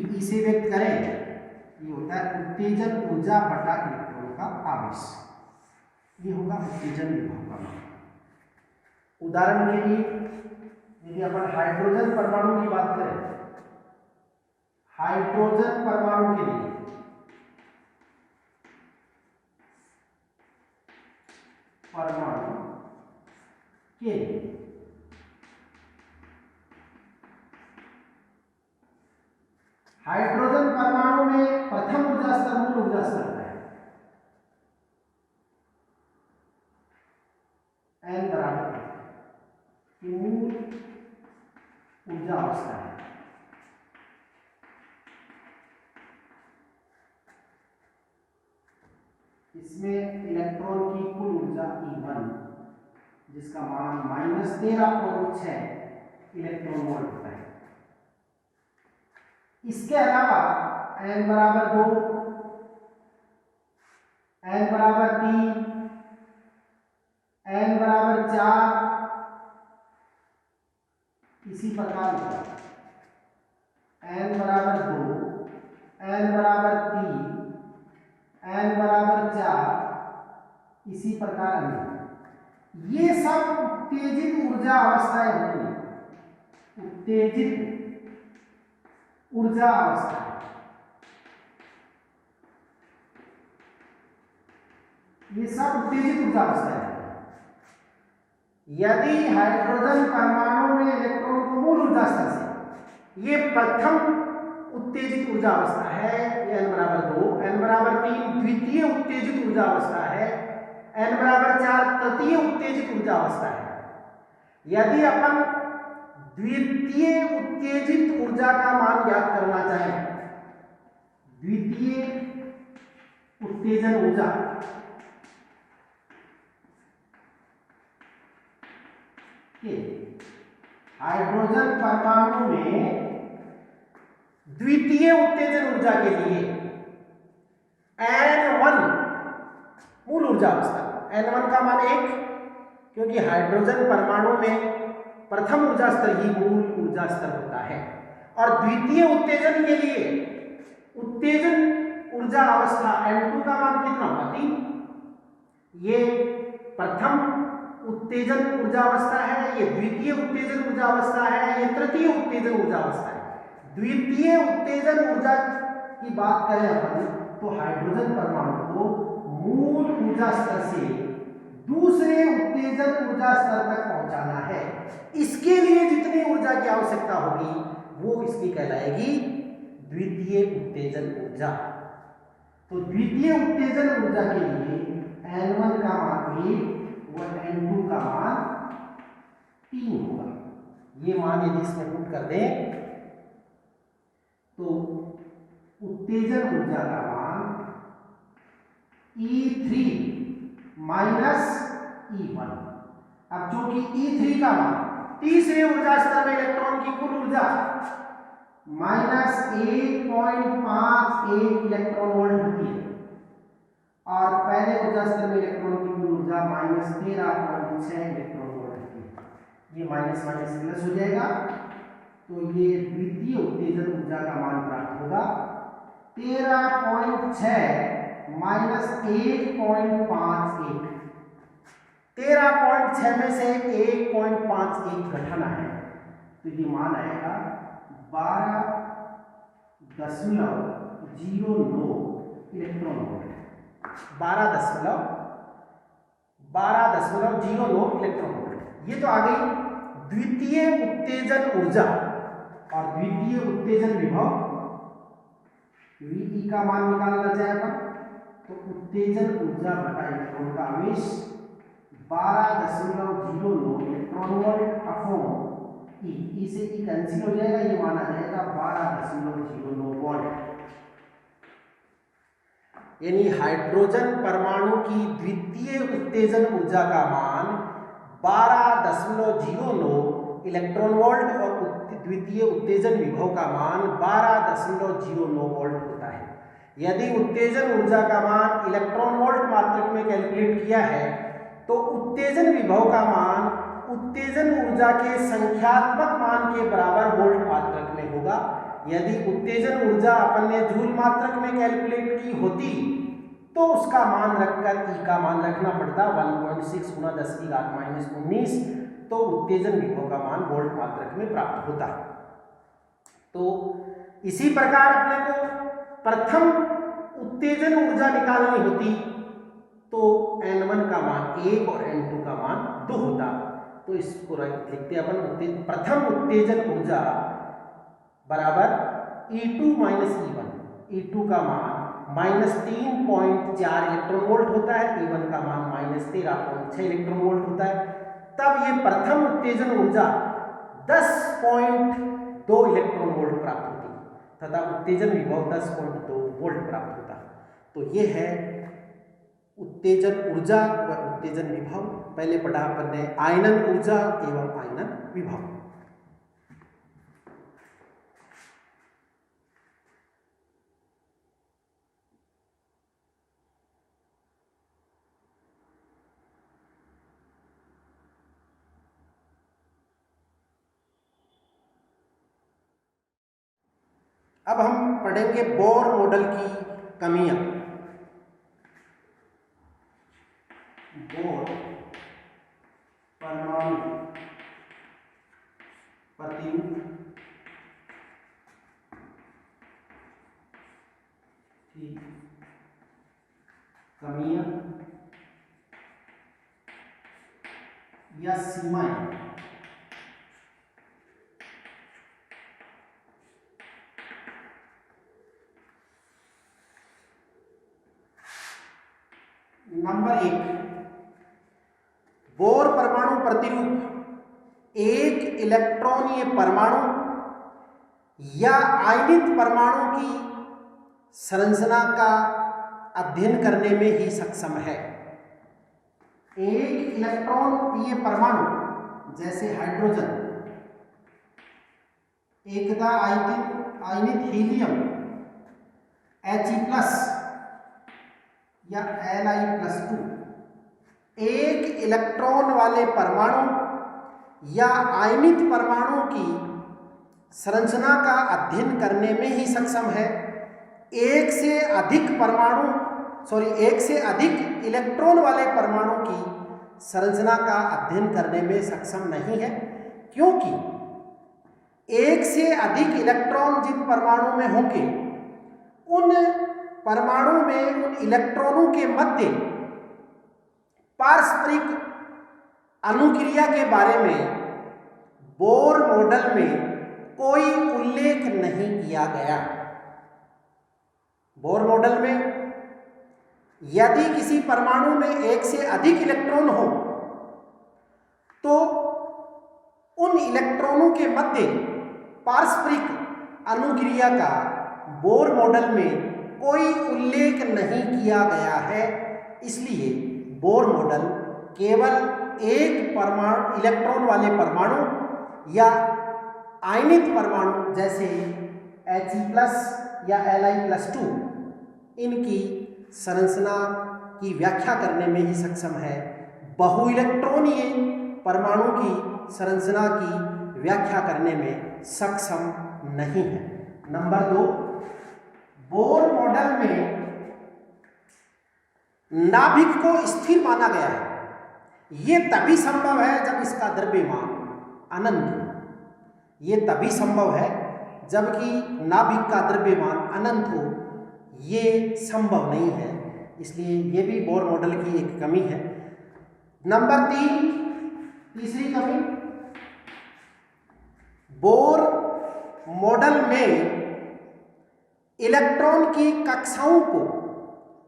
ई से व्यक्त करें, ये होता है उत्तेजन ऊर्जा बटा इलेक्ट्रॉन का आवेश। ये होगा उत्तेजन विभव का मान। उदाहरण के लिए यदि अपन हाइड्रोजन परमाणु की बात करें, हाइड्रोजन परमाणु के लिए हाइड्रोजन परमाणु में प्रथम ऊर्जा स्तर मूल ऊर्जा स्तर है n बराबर मूल ऊर्जा अवस्था है। इसमें इलेक्ट्रॉन की कुल ऊर्जा E1 जिसका मान -13.6 इलेक्ट्रॉन वोल्ट होता है। इसके अलावा n बराबर 2, n बराबर 3, n बराबर 4, इसी प्रकार n बराबर 2, n बराबर 3, n बराबर 4, इसी प्रकार ये सब उत्तेजित ऊर्जा अवस्थाएं होती हैं। उत्तेजित ऊर्जा अवस्था, ये सब उत्तेजित ऊर्जा अवस्था है। यदि हाइड्रोजन परमाणु में इलेक्ट्रॉन को मूल ऊर्जा स्तर से, ये प्रथम उत्तेजित ऊर्जा अवस्था है, ये n बराबर 2, n बराबर 3 द्वितीय उत्तेजित ऊर्जा अवस्था है, n बराबर 4 तृतीय उत्तेजित ऊर्जा अवस्था है। यदि अपन द्वितीय उत्तेजित ऊर्जा का मान ज्ञात करना चाहें, द्वितीय उत्तेजन ऊर्जा के हाइड्रोजन परमाणु में द्वितीय उत्तेजन ऊर्जा के लिए N1 मूल ऊर्जा अवस्था, N1 का मान 1, क्योंकि हाइड्रोजन परमाणु में प्रथम ऊर्जा स्तर ही मूल ऊर्जा स्तर होता है। और द्वितीय उत्तेजन के लिए उत्तेजन ऊर्जा अवस्था N2 का मान कितना होगा? 3। ये प्रथम उत्तेजन ऊर्जा अवस्था है, ये द्वितीय उत्तेजन ऊर्जा अवस्था है, ये तृतीय उत्तेजन ऊर्जा अवस्था है। द्वितीय उत्तेजन ऊर्जा की बात करें अपन तो हाइड्रोजन परमाणु को मूल ऊर्जा स्तर से दूसरे उत्तेजन ऊर्जा स्तर तक पहुंचाना है। इसके लिए जितनी ऊर्जा की आवश्यकता होगी वो इसकी कहलाएगी द्वितीय उत्तेजन ऊर्जा। तो द्वितीय उत्तेजन ऊर्जा के लिए N1 का मान 1 व N2 का मान 3 होगा। ये मान यदि इसमें पुट कर दें तो उत्तेजन ऊर्जा का मान E3 माइनस E1। अब चूंकि E3 का मान तीसरे ऊर्जा स्तर में इलेक्ट्रॉन की कुल ऊर्जा -1.51 इलेक्ट्रॉन वोल्ट होती है और पहले ऊर्जा स्तर में इलेक्ट्रॉन की कुल ऊर्जा -13.6 इलेक्ट्रॉन वोल्ट होती है। ये माइनस माइनस प्लस हो जाएगा, तो ये द्वितीय उत्तेजन ऊर्जा का मान प्राप्त होगा 13.6 माइनस 1.51। 13.6 में से 1.51 घटाना है तो ये मान आएगा 12.09 इलेक्ट्रॉन वोल्ट। 12.09 electron volt. ये तो आ गई द्वितीय उत्तेजन ऊर्जा और द्वितीय उत्तेजन विभव। Ve का मान निकालना चाहे अपन तो उत्तेजन ऊर्जा बटा इलेक्ट्रॉन का आवेश 12.09 इलेक्ट्रॉन वोल्ट अपॉन E से E कैंसिल हो जाएगा, ये माना जाएगा 12.09 वोल्ट। यानी हाइड्रोजन परमाणु की द्वितीय उत्तेजन ऊर्जा का मान 12.09 इलेक्ट्रॉन वोल्ट और द्वितीय उत्तेजन विभव का मान 12.09 वोल्ट होता है। यदि उत्तेजन ऊर्जा का मान इलेक्ट्रॉन वोल्ट मात्रक में कैलकुलेट किया है तो उत्तेजन विभव का मान उत्तेजन ऊर्जा के संख्यात्मक मान के बराबर वोल्ट मात्रक में होगा। यदि उत्तेजन ऊर्जा अपन ने जूल मात्रक में कैलकुलेट की होती तो उसका मान रखकर ई का मान रखना पड़ता 1.6 गुना 10⁻⁻19, तो उत्तेजन विभव का मान वोल्ट मात्रक में प्राप्त होता। तो इसी प्रकार अपने को प्रथम उत्तेजन ऊर्जा निकालनी होती तो N1 का मान 1 और N2 का मान 2 होता। तो इसको लिखते अपन प्रथम उत्तेजन ऊर्जा बराबर E2 माइनस E1। E2 का मान -3.4 इलेक्ट्रॉन वोल्ट होता है, E1 का मान -13.6 इलेक्ट्रॉन वोल्ट होता है। तब ये प्रथम उत्तेजन ऊर्जा 10.2 इलेक्ट्रॉन वोल्ट प्राप्त होती तथा उत्तेजन विभव 10.2 वोल्ट प्राप्त होता। तो ये है उत्तेजन ऊर्जा व उत्तेजन विभव। पहले पढ़ा अपन ने आयनन ऊर्जा एवं आयनन विभव। अब हम पढ़ेंगे बोर मॉडल की कमियां। बोर परमाणु प्रतिरूप की कमियां या सीमाएं। नंबर 1, बोर परमाणु प्रतिरूप एक इलेक्ट्रॉनीय परमाणु या आयनित परमाणु की संरचना का अध्ययन करने में ही सक्षम है। एक इलेक्ट्रॉनीय परमाणु जैसे हाइड्रोजन, एकता आयनित हीलियम He+ या Li+2, एक इलेक्ट्रॉन वाले परमाणु या आयनित परमाणु की संरचना का अध्ययन करने में ही सक्षम है। एक से अधिक इलेक्ट्रॉन वाले परमाणु की संरचना का अध्ययन करने में सक्षम नहीं है, क्योंकि एक से अधिक इलेक्ट्रॉन जिन परमाणु में होंगे उन परमाणु में उन इलेक्ट्रॉनों के मध्य पारस्परिक अनुक्रिया के बारे में बोर मॉडल में कोई उल्लेख नहीं किया गया। बोर मॉडल में यदि किसी परमाणु में एक से अधिक इलेक्ट्रॉन हो तो उन इलेक्ट्रॉनों के मध्य पारस्परिक अनुक्रिया का बोर मॉडल में कोई उल्लेख नहीं किया गया है। इसलिए बोर मॉडल केवल एक परमाणु इलेक्ट्रॉन वाले परमाणु या आयनित परमाणु जैसे He+ या Li+2 इनकी संरचना की व्याख्या करने में ही सक्षम है। बहुइलेक्ट्रॉनीय परमाणु की संरचना की व्याख्या करने में सक्षम नहीं है। नंबर 2, बोर मॉडल में नाभिक को स्थिर माना गया है। यह तभी संभव है जब इसका द्रव्यमान अनंत हो। यह तभी संभव है जबकि नाभिक का द्रव्यमान अनंत हो। यह संभव नहीं है, इसलिए यह भी बोर मॉडल की एक कमी है। नंबर 3, तीसरी कमी, बोर मॉडल में इलेक्ट्रॉन की कक्षाओं को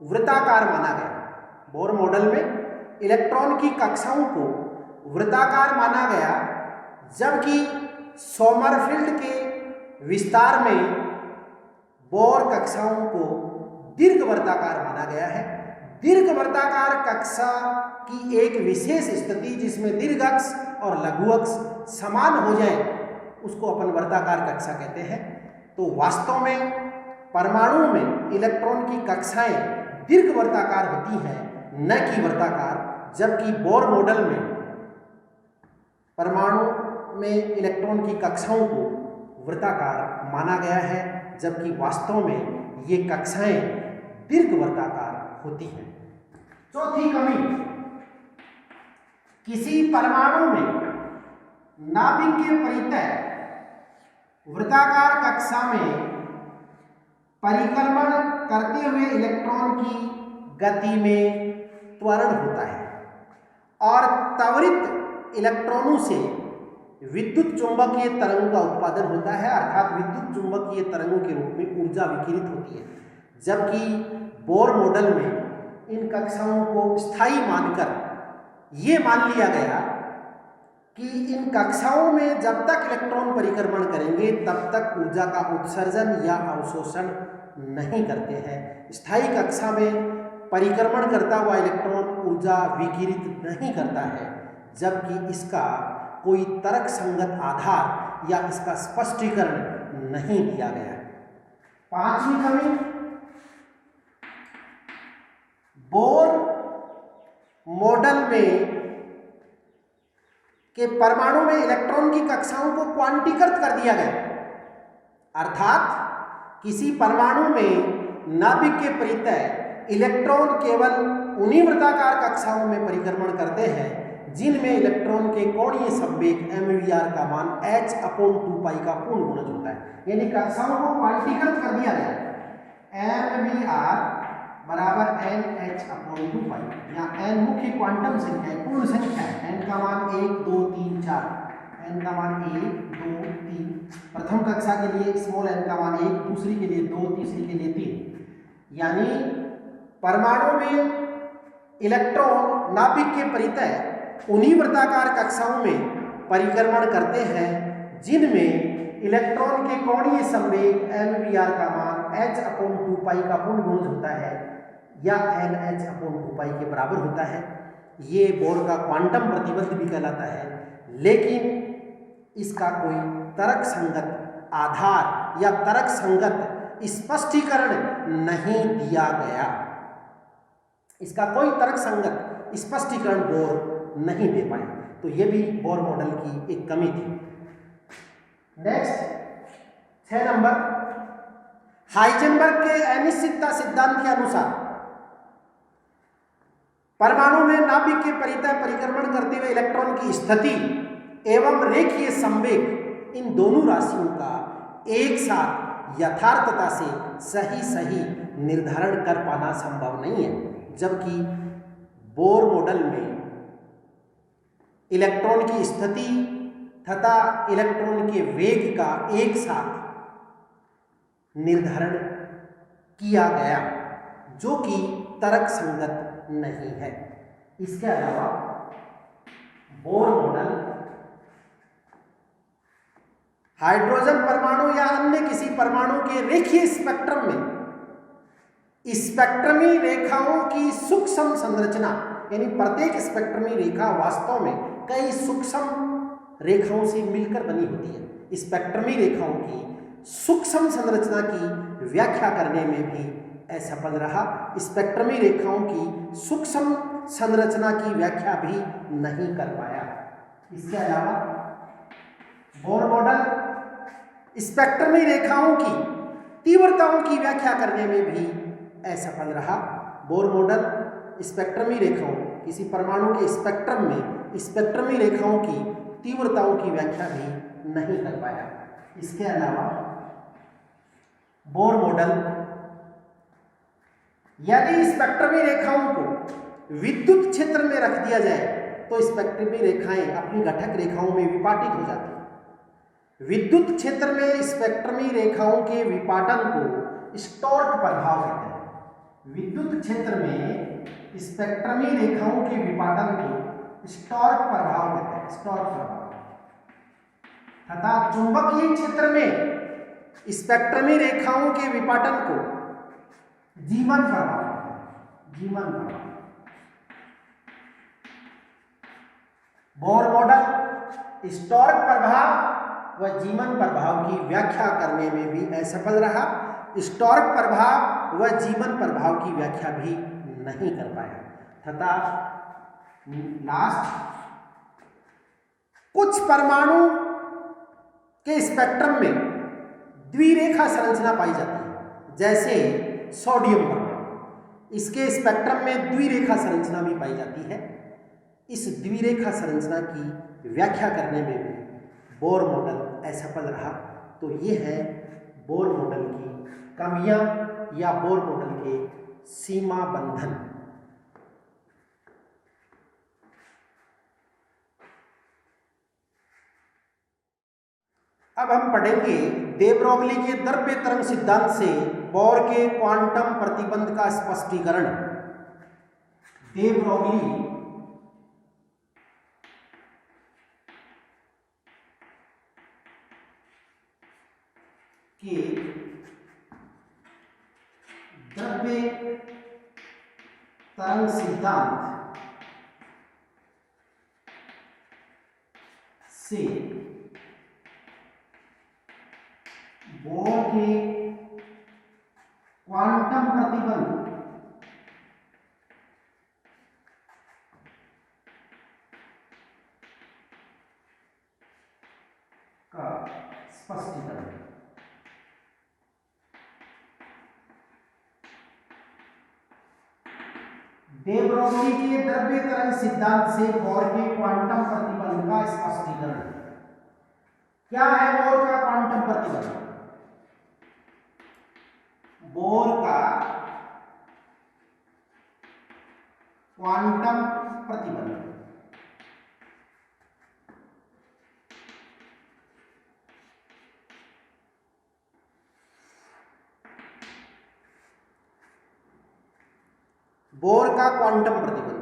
वृत्ताकार माना गया। बोर मॉडल में इलेक्ट्रॉन की कक्षाओं को वृत्ताकार माना गया, जबकि सोमरफेल्ड के विस्तार में बोर कक्षाओं को दीर्घवृत्ताकार माना गया है। दीर्घवृत्ताकार कक्षा की एक विशेष स्थिति जिसमें दीर्घ अक्ष और लघु अक्ष समान हो जाए उसको अपन वर्ताकार कक्षा कहते हैं। तो वास्तव में परमाणु में इलेक्ट्रॉन की कक्षाएं दीर्घ वर्ताकार होती हैं, न कि वर्ताकार, जबकि बोर मॉडल में परमाणु में इलेक्ट्रॉन की कक्षाओं को वृत्ताकार माना गया है, जबकि वास्तव में ये कक्षाएं दीर्घ वर्ताकार होती हैं। चौथी कमी, किसी परमाणु में नाभिक के परितः वृत्ताकार कक्षा में परिक्रमण करते हुए इलेक्ट्रॉन की गति में त्वरण होता है और त्वरित इलेक्ट्रॉनों से विद्युत चुंबकीय तरंगों का उत्पादन होता है, अर्थात विद्युत चुंबकीय तरंगों के रूप में ऊर्जा विकिरित होती है। जबकि बोर मॉडल में इन कक्षाओं को स्थायी मानकर ये मान लिया गया कि इन कक्षाओं में जब तक इलेक्ट्रॉन परिक्रमण करेंगे तब तक ऊर्जा का उत्सर्जन या अवशोषण नहीं करते हैं। स्थायी कक्षा में परिक्रमण करता हुआ इलेक्ट्रॉन ऊर्जा विकिरित नहीं करता है, जबकि इसका कोई तर्क संगत आधार या इसका स्पष्टीकरण नहीं दिया गया है। पांचवी कमी, बोर मॉडल में के परमाणु में इलेक्ट्रॉन की कक्षाओं को क्वांटीकृत कर दिया गया, अर्थात किसी परमाणु में नाभिक के परितः इलेक्ट्रॉन केवल उन्हीं वृत्ताकार कक्षाओं में परिक्रमण करते हैं जिनमें इलेक्ट्रॉन के कोणीय संवेग mvr का मान h/2π का पूर्ण गुणज होता है। यानी कक्षाओं को क्वांटीकृत कर दिया गया, mvr बराबर nh/2π। यहाँ n मुख्य क्वांटम संख्या है, पूर्ण संख्या है। n का मान 1 2 3 4, n का मान 1 2 3, प्रथम कक्षा के लिए स्मॉल n का मान 1, दूसरी के लिए 2, तीसरी के लिए 3। यानी परमाणु में इलेक्ट्रॉन नाभिक के परितः उन्हीं वृत्ताकार कक्षाओं में परिक्रमण करते हैं जिनमें इलेक्ट्रॉन के कोणीय संवेग mvr का मान h/2π का पूर्ण गुणज होता है या nh/2π के बराबर होता है। ये बोर का क्वांटम प्रतिबंध भी कहलाता है, लेकिन इसका कोई तर्क संगत आधार या तर्क संगत स्पष्टीकरण नहीं दिया गया। इसका कोई तर्क संगत स्पष्टीकरण बोर नहीं दे पाए, तो ये भी बोर मॉडल की एक कमी थी। नेक्स्ट 6 नंबर, हाइजेनबर्ग के अनिश्चितता सिद्धांत के अनुसार परमाणु में नाभिक के परितः परिक्रमण करते हुए इलेक्ट्रॉन की स्थिति एवं रेखीय संवेग, इन दोनों राशियों का एक साथ यथार्थता से सही निर्धारण कर पाना संभव नहीं है। जबकि बोर मॉडल में इलेक्ट्रॉन की स्थिति तथा इलेक्ट्रॉन के वेग का एक साथ निर्धारण किया गया, जो कि तर्क संगत नहीं है। इसके अलावा बोर मॉडल हाइड्रोजन परमाणु या अन्य किसी परमाणु के रेखीय स्पेक्ट्रम में स्पेक्ट्रमी रेखाओं की सूक्ष्म संरचना, यानी प्रत्येक स्पेक्ट्रमी रेखा वास्तव में कई सूक्ष्म रेखाओं से मिलकर बनी होती है। स्पेक्ट्रमी रेखाओं की सूक्ष्म संरचना की व्याख्या करने में भी असफल रहा। स्पेक्ट्रमी रेखाओं की सूक्ष्म संरचना की व्याख्या भी नहीं कर पाया। इसके अलावा बोर मॉडल स्पेक्ट्रमी रेखाओं की तीव्रताओं की व्याख्या करने में भी असफल रहा। बोर मॉडल स्पेक्ट्रमी रेखाओं, किसी परमाणु के स्पेक्ट्रम में स्पेक्ट्रमी रेखाओं की तीव्रताओं की व्याख्या भी नहीं कर पाया। इसके अलावा बोर मॉडल यदि स्पेक्ट्रमी रेखाओं को विद्युत क्षेत्र में रख दिया जाए तो स्पेक्ट्रमी रेखाएं अपनी घटक रेखाओं में विपाटित हो जाती हैं। विद्युत क्षेत्र में स्पेक्ट्रमी रेखाओं के विपाटन को स्टॉर्क प्रभाव कहते हैं। विद्युत क्षेत्र में स्पेक्ट्रमी रेखाओं के विपाटन को स्टॉर्क प्रभाव कहते हैं, स्टॉर्क प्रभाव। तथा चुंबकीय क्षेत्र में स्पेक्ट्रमी रेखाओं के विपाटन को जीवन प्रभाव कहते हैं, जीवन प्रभाव। बोर मॉडल स्टॉर्क प्रभाव व जीवन प्रभाव की व्याख्या करने में भी असफल रहा। स्टोर्क प्रभाव व जीवन प्रभाव की व्याख्या भी नहीं कर पाया तथा लास्ट कुछ परमाणु के स्पेक्ट्रम में द्विरेखा संरचना पाई जाती है, जैसे सोडियम परमाणु, इसके स्पेक्ट्रम में द्विरेखा संरचना भी पाई जाती है। इस द्विरेखा संरचना की व्याख्या करने में भी बोर मॉडल असफल रहा। तो ये है बोर मॉडल की कमियां या बोर मॉडल के सीमा बंधन। अब हम पढ़ेंगे दे ब्रोगली के द्रव्य तरंग सिद्धांत से बोर के क्वांटम प्रतिबंध का स्पष्टीकरण। दे ब्रोगली के द्रव्य तरंग सिद्धांत से बोर के क्वांटम प्रतिबंध का स्पष्टीकरण। दे ब्रोगली के द्रव्य तरंग सिद्धांत से बोर के क्वांटम प्रतिबंध का स्पष्टीकरण। क्या है बोर का क्वांटम प्रतिबंध? बोर का क्वांटम प्रतिबंध बोर का क्वांटम प्रतिबंध।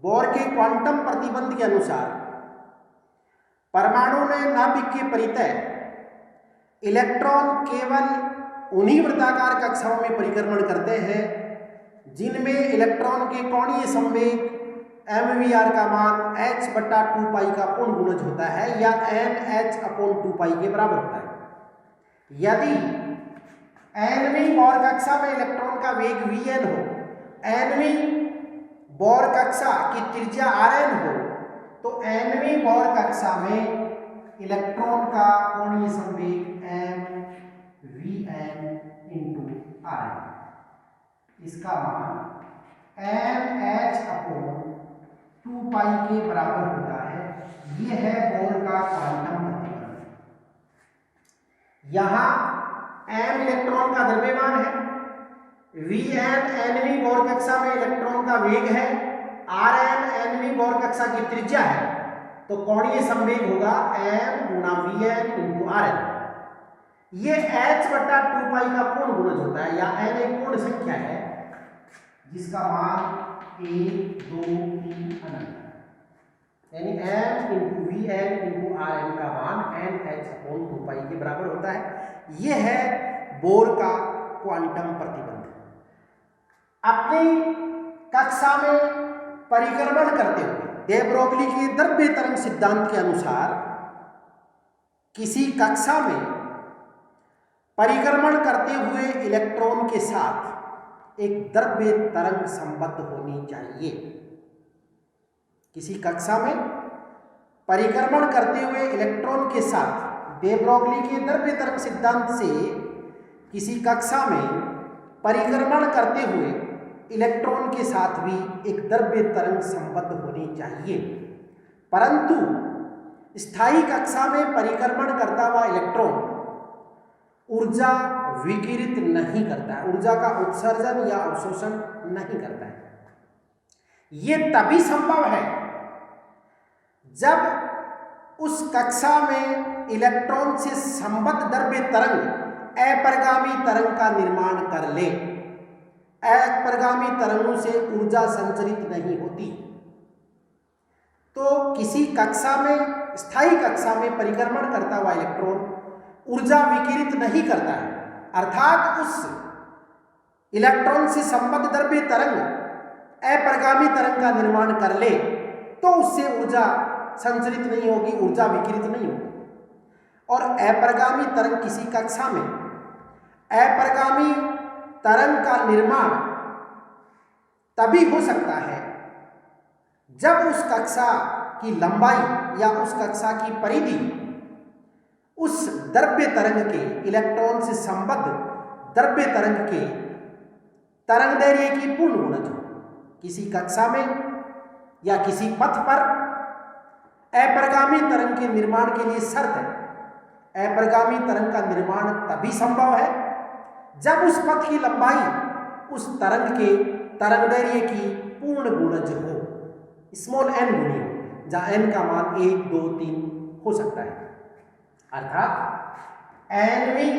बोर के क्वांटम प्रतिबंध के अनुसार परमाणु में नाभिक के परितः इलेक्ट्रॉन केवल उन्हीं वृत्ताकार कक्षाओं में परिक्रमण करते हैं जिनमें इलेक्ट्रॉन के कोणीय संवेग mvr का मान h/2 पाई का पूर्ण गुणज होता है या nh/2 पाई के बराबर होता है। यदि nवीं बोर कक्षा में इलेक्ट्रॉन का वेग vn हो, nवीं बोर कक्षा की त्रिज्या rn हो, तो nवीं बोर कक्षा में इलेक्ट्रॉन का कोणीय संवेग mvn × rn, इसका मान nh/2 पाई के बराबर होता है। यह है बोर का क्वांटम प्रतिबंध। यहां m इलेक्ट्रॉन का द्रव्यमान है, vn nवीं बोर कक्षा में इलेक्ट्रॉन का वेग है, rn nवीं बोर कक्षा की त्रिज्या है, तो कोणीय संवेग होगा m × vn × rn। ये h/2 पाई का पूर्ण गुणज होता है या n एक पूर्ण संख्या है जिसका मान 1 2 3 अनंत, यानी m × vn × rn का मान nh/2 पाई के बराबर होता है। यह है बोर का क्वांटम प्रतिबंध। अपनी कक्षा में परिक्रमण करते हुए दे ब्रोगली के द्रव्य तरंग सिद्धांत के अनुसार किसी कक्षा में परिक्रमण करते हुए इलेक्ट्रॉन के साथ एक द्रव्य तरंग संबद्ध होनी चाहिए। किसी कक्षा में परिक्रमण करते हुए इलेक्ट्रॉन के साथ दे ब्रोगली के द्रव्य तरंग सिद्धांत से किसी कक्षा में परिक्रमण करते हुए इलेक्ट्रॉन के साथ भी एक द्रव्य तरंग संबद्ध होनी चाहिए। परंतु स्थायी कक्षा में परिक्रमण करता हुआ इलेक्ट्रॉन ऊर्जा विकिरित नहीं करता है, ऊर्जा का उत्सर्जन या अवशोषण नहीं करता है। यह तभी संभव है जब उस कक्षा में इलेक्ट्रॉन से संबद्ध द्रव्य तरंग अपरिगामी तरंग का निर्माण कर ले। अपरिगामी तरंगों से ऊर्जा संचरित नहीं होती। तो किसी कक्षा में, स्थायी कक्षा में परिक्रमण करता हुआ इलेक्ट्रॉन ऊर्जा विकिरित नहीं करता है, अर्थात उस इलेक्ट्रॉन से संबद्ध द्रव्य तरंग अपरिगामी तरंग का निर्माण कर ले तो उससे ऊर्जा संचरित नहीं होगी, ऊर्जा विकिरित नहीं होगी। और अपरिगामी तरंग किसी कक्षा में, अपरिगामी तरंग का निर्माण तभी हो सकता है जब उस कक्षा की लंबाई या उस कक्षा की परिधि उस द्रव्य तरंग के, इलेक्ट्रॉन से संबद्ध द्रव्य तरंग के तरंगदैर्घ्य की पूर्ण गुणज हो। किसी कक्षा में या किसी पथ पर अपरिगामी तरंग के निर्माण के लिए शर्त है, अपरिगामी तरंग का निर्माण तभी संभव है जब उस पथ की लंबाई उस तरंग के तरंगदैर्घ्य की पूर्ण गुणज हो, स्मॉल n गुनी हो, जहां n का मान 1, 2, 3 हो सकता है। अर्थात nवीं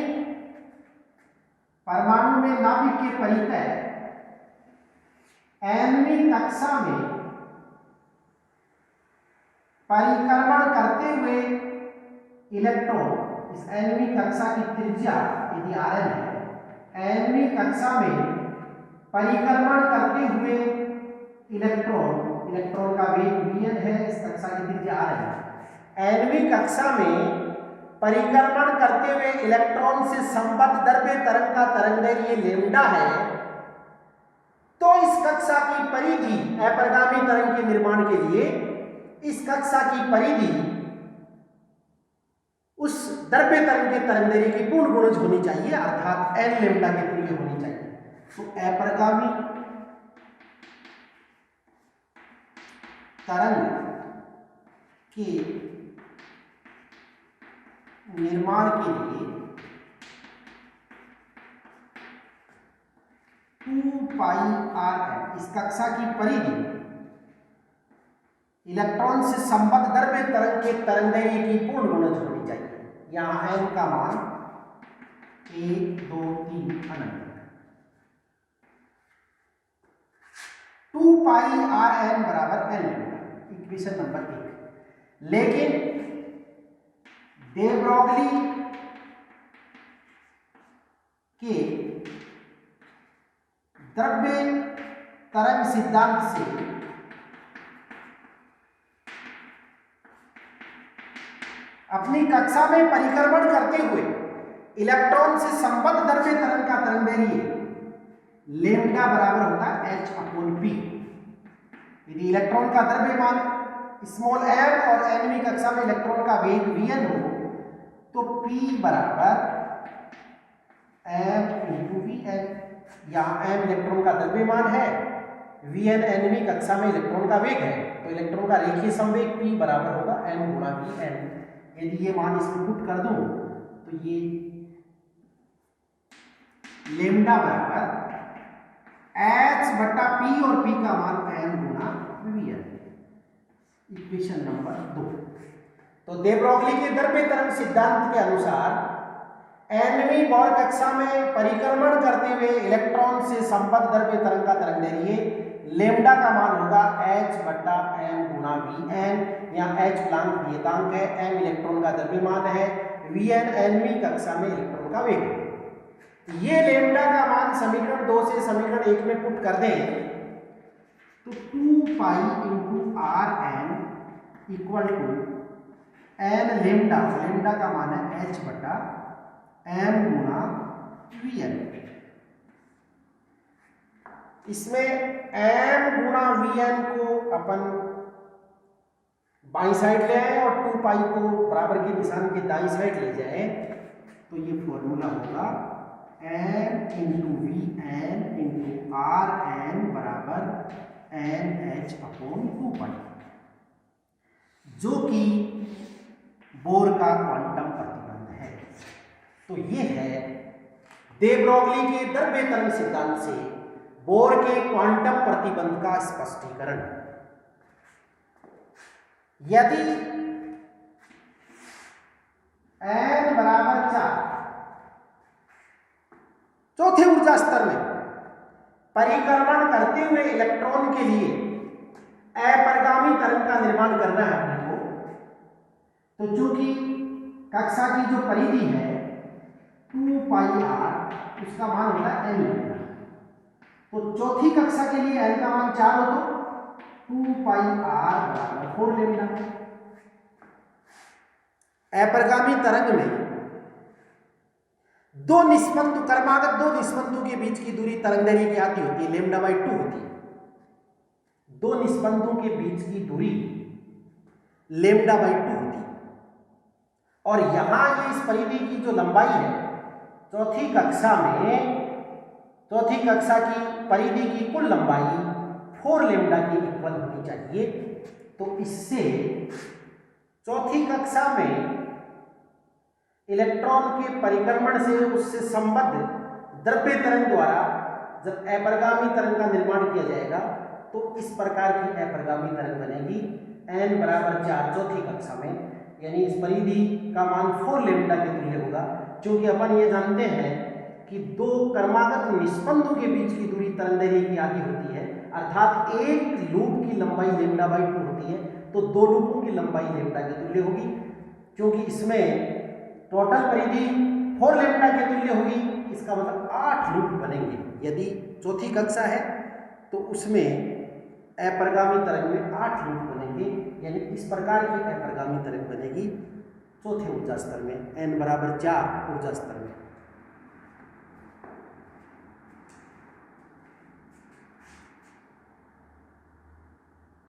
परमाणु में नाभिक के परितः nवीं कक्षा में परिक्रमण करते हुए इलेक्ट्रॉन, इस nवीं कक्षा की त्रिज्या यदि Rn है, nवीं कक्षा में परिक्रमण करते हुए इलेक्ट्रॉन का वेग Vn है, इस कक्षा की त्रिज्या Rn है। nवीं कक्षा में परिक्रमण करते हुए इलेक्ट्रॉन से संबद्ध द्रव्य तरंग का तरंगदैर्घ्य लैम्डा है, तो इस कक्षा की परिधि, अपरिगामी तरंग के निर्माण के लिए इस कक्षा की परिधि उस द्रव्य तरंग के तरंगदैर्घ्य की पूर्ण गुणज होनी चाहिए, अर्थात n लैम्डा के तुल्य होनी चाहिए। तो अपरिगामी तरंग के निर्माण के लिए 2πRn, इस कक्षा की परिधि इलेक्ट्रॉन से संबद्ध द्रव्य तरंग के तरंगदैर्घ्य की पूर्ण गुणज होनी चाहिए। यहां n का मान 1, 2, 3 अनंत, 2πRn बराबर n, इक्वेशन नंबर 1। लेकिन डे ब्रॉगली के द्रव्य तरंग सिद्धांत से अपनी कक्षा में परिक्रमण करते हुए इलेक्ट्रॉन से संबद्ध द्रव्य तरंग का तरंगदैर्घ्य लैम्डा बराबर होता है h/p। यदि इलेक्ट्रॉन का द्रव्यमान स्मॉल m और nवीं कक्षा में इलेक्ट्रॉन का वेग Vn हो, तो P बराबर m × Vn। यहाँ m इलेक्ट्रॉन का द्रव्यमान है, Vn nवीं कक्षा में इलेक्ट्रॉन का वेग है, तो इलेक्ट्रॉन का रेखीय संवेग P बराबर होगा m × Vn। यदि ये मान इसमें पुट कर दूं तो ये लैम्डा बराबर h/p और P का मान m × Vn, इक्वेशन नंबर 2। तो दे ब्रॉगली के द्रव्य तरंग सिद्धांत के अनुसार nवीं बोर कक्षा में परिक्रमण करते हुए इलेक्ट्रॉन से संबद्ध द्रव्य तरंग का तरंगदैर्घ्य लैम्डा का मान होगा h/m × Vn। यहाँ h प्लांक नियतांक है, m इलेक्ट्रॉन का द्रव्यमान है, Vn nवीं कक्षा में इलेक्ट्रॉन का वेग है। ये लैम्डा का मान समीकरण 2 से समीकरण 1 में पुट कर दें तो 2π × Rn equal to n lambda, lambda का मान है h/m × Vn। इसमें m × Vn को अपन बाईं साइड ले आए और 2π को बराबर के निशान के दाईं साइड ले जाए, तो ये फॉर्मूला होगा m × Vn × Rn बराबर NH/2π, जो कि बोर का क्वांटम प्रतिबंध है। तो ये है दे ब्रॉगली के द्रव्य तरंग सिद्धांत से बोर के क्वांटम प्रतिबंध का स्पष्टीकरण। यदि n बराबर 4 चौथे ऊर्जा स्तर में परिक्रमण करते हुए इलेक्ट्रॉन के लिए अपरिगामी तरंग का निर्माण करना है अपने को, तो चूंकि कक्षा की जो परिधि है 2πr, उसका मान होता है n लैम्डा। तो चौथी कक्षा के लिए n का मान 4 हो तो 2πr बराबर 4 लैम्डा। अपरिगामी तरंग में दो निस्पंदु क्रमागत दो निस्पंदु के बीच की दूरी तरंगदैर्घ्य की आती होती है, λ/2 होती है। दो निस्पंदों के बीच की दूरी λ/2 होती है। और यहां ये इस परिधि की जो लंबाई है चौथी कक्षा की परिधि की कुल लंबाई 4λ के इक्वल होनी चाहिए। तो इससे चौथी कक्षा में इलेक्ट्रॉन के परिक्रमण से उससे संबद्ध द्रव्य तरंग द्वारा जब अपरिगामी तरंग का निर्माण किया जाएगा तो इस प्रकार की अपरिगामी तरंग बनेगी n बराबर 4 चौथी कक्षा में, यानी इस परिधि का मान 4λ के तुल्य होगा। क्योंकि अपन ये जानते हैं कि दो क्रमागत निस्पंदों के बीच की दूरी तरंगदैर्घ्य की आधी होती है, अर्थात एक लूप की लंबाई λ/2 होती है, तो दो लूपों की लंबाई λ के तुल्य होगी। क्योंकि इसमें टोटल परिधि 4λ के तुल्य होगी, इसका मतलब 8 लूप बनेंगे। यदि चौथी कक्षा है तो उसमें अपरिगामी तरंग में 8 लूप बनेंगे, यानी इस प्रकार की अपरिगामी तरंग बनेगी चौथे ऊर्जा स्तर में, n बराबर 4 ऊर्जा स्तर में।